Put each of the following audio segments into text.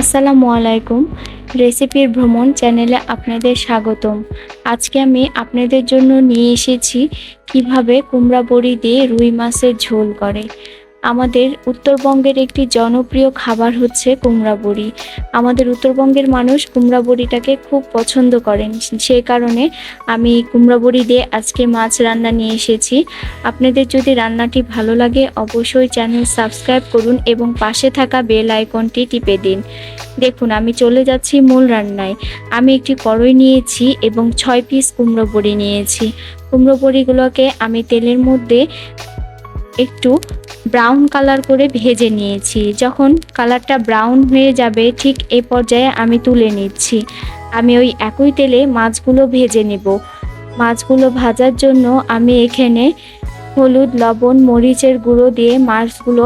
আসসালামু আলাইকুম। রেসিপির ভ্রমণ চ্যানেলে আপনাদের স্বাগতম। আজকে আমি আপনাদের জন্য নিয়ে এসেছি কিভাবে কুমড়া বড়ি দিয়ে রুই মাছের ঝোল করে। আমাদের উত্তরবঙ্গের একটি জনপ্রিয় খাবার হচ্ছে কুমড়া বড়ি। আমাদের উত্তরবঙ্গের মানুষ কুমড়া বড়িটাকে খুব পছন্দ করেন। সেই কারণে আমি কুমড়া বড়ি দিয়ে আজকে মাছ রান্না নিয়ে এসেছি। আপনাদের যদি রান্নাটি ভালো লাগে অবশ্যই চ্যানেল সাবস্ক্রাইব করুন এবং পাশে থাকা বেল আইকনটি টিপে দিন। দেখুন আমি চলে যাচ্ছি মূল রান্নায়। আমি একটি কড়াই নিয়েছি এবং 6 পিস কুমড়ো বড়ি নিয়েছি। কুমড়ো বড়িগুলোকে আমি তেলের মধ্যে একটু ব্রাউন কালার করে ভেজে নিয়েছি। যখন কালারটা ব্রাউন হয়ে যাবে ঠিক এই পর্যায়ে আমি তুলে নিচ্ছি। আমি ওই একই তেলে মাছগুলো ভেজে নেব। মাছগুলো ভাজার জন্য আমি এখানে হলুদ, লবণ, মরিচের গুঁড়ো দিয়ে মাছগুলো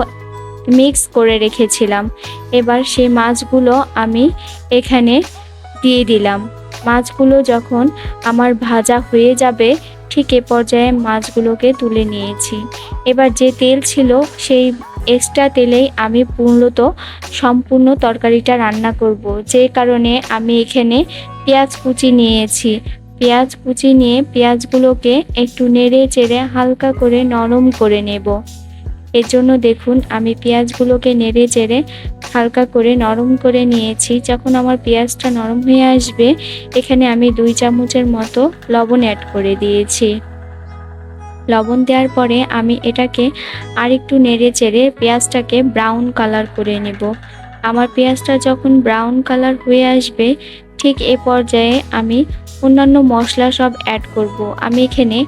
মিক্স করে রেখেছিলাম। এবার সেই মাছগুলো আমি এখানে দিয়ে দিলাম। মাছগুলো যখন আমার ভাজা হয়ে যাবে ঠিক এ পর্যায়ে মাছগুলোকে তুলে নিয়েছি। এবার যে তেল ছিল সেই এক্সট্রা তেলেই আমি সম্পূর্ণ তরকারিটা রান্না করব। যে কারণে আমি এখানে পেঁয়াজ কুচি নিয়েছি। পেঁয়াজ কুচি নিয়ে পেঁয়াজগুলোকে একটু নেড়ে চেড়ে হালকা করে নরম করে নেব। এর জন্য দেখুন আমি পেঁয়াজগুলোকে নেড়ে চেড়ে হালকা করে নরম করে নিয়েছি। যখন আমার পেঁয়াজটা নরম হয়ে আসবে এখানে আমি 2 চামচের মতো লবণ অ্যাড করে দিয়েছি। লবণ দেওয়ার পরে আমি এটাকে আরেকটু নেড়ে চেড়ে পেঁয়াজটাকে ব্রাউন কালার করে নেব। আমার পেঁয়াজটা যখন ব্রাউন কালার হয়ে আসবে ঠিক এ পর্যায়ে আমি অন্যান্য মশলা সব অ্যাড করব। আমি এখানে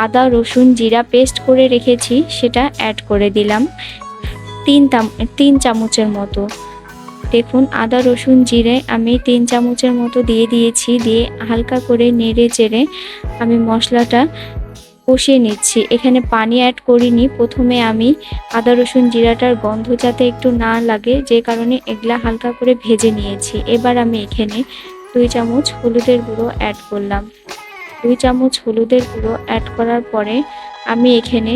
আদা, রসুন, জিরা পেস্ট করে রেখেছি সেটা অ্যাড করে দিলাম 3 চামচের মতো। দেখুন আদা, রসুন, জিরে আমি 3 চামচের মতো দিয়ে দিয়েছি। দিয়ে হালকা করে নেড়ে চেড়ে আমি মশলাটা কষিয়ে নিচ্ছি। এখানে পানি অ্যাড করিনি। প্রথমে আমি আদা, রসুন, জিরাটার গন্ধ যাতে একটু না লাগে যে কারণে এগুলা হালকা করে ভেজে নিয়েছি। এবার আমি এখানে 2 চামচ হলুদের গুঁড়ো অ্যাড করলাম। 2 চামচ হলুদের গুঁড়ো অ্যাড করার পরে আমি এখানে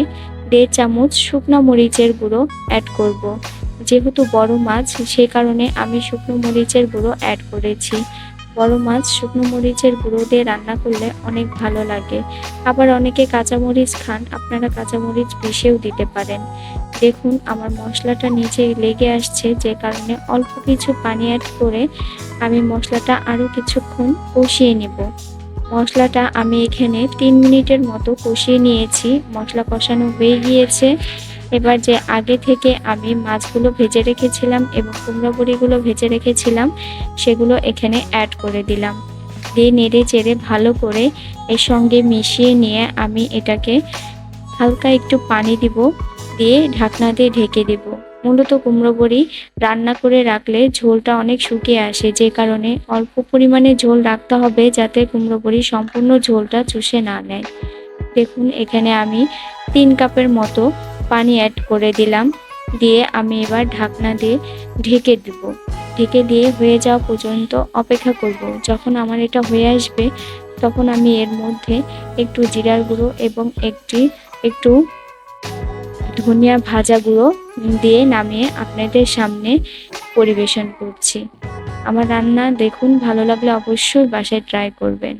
1.5 চামচ শুকনো মরিচের গুঁড়ো অ্যাড করব। যেহেতু বড় মাছ সেই কারণে আমি শুকনো মরিচের গুঁড়ো অ্যাড করেছি। বড় মাছ শুকনো মরিচের গুঁড়ো দিয়ে রান্না করলে অনেক ভালো লাগে। আবার অনেকে কাঁচামরিচ খান, আপনারা কাঁচামরিচ পিষেও দিতে পারেন। দেখুন আমার মশলাটা নিচে লেগে আসছে যে কারণে অল্প কিছু পানি অ্যাড করে আমি মশলাটা আরও কিছুক্ষণ কষিয়ে নেব। মশলাটা আমি এখানে 3 মিনিটের মতো কষিয়ে নিয়েছি। মশলা কষানো হয়ে গিয়েছে। এবার যে আগে থেকে আমি মাছগুলো ভেজে রেখেছিলাম এবং কুমড়ো বড়িগুলো ভেজে রেখেছিলাম সেগুলো এখানে অ্যাড করে দিলাম। দিয়ে নেড়ে চেড়ে ভালো করে এর সঙ্গে মিশিয়ে নিয়ে আমি এটাকে হালকা একটু পানি দিব, দিয়ে ঢাকনা দিয়ে ঢেকে দেব। মূলত কুমড়ো বড়ি রান্না করে রাখলে ঝোলটা অনেক শুকিয়ে আসে, যে কারণে অল্প পরিমাণে ঝোল রাখতে হবে যাতে কুমড়ো বড়ি সম্পূর্ণ ঝোলটা চুষে না নেয়। দেখুন এখানে আমি 3 কাপের মতো পানি অ্যাড করে দিলাম। দিয়ে আমি এবার ঢাকনা দিয়ে ঢেকে দেব। ঢেকে দিয়ে হয়ে যাওয়া পর্যন্ত অপেক্ষা করব। যখন আমার এটা হয়ে আসবে তখন আমি এর মধ্যে একটু জিরার গুঁড়ো এবং একটু ধনিয়া ভাজা গুঁড়ো দিয়ে নামিয়ে আপনাদের সামনে পরিবেশন করছি। আমার রান্না দেখুন ভালো লাগলে অবশ্যই বাসায় ট্রাই করবেন।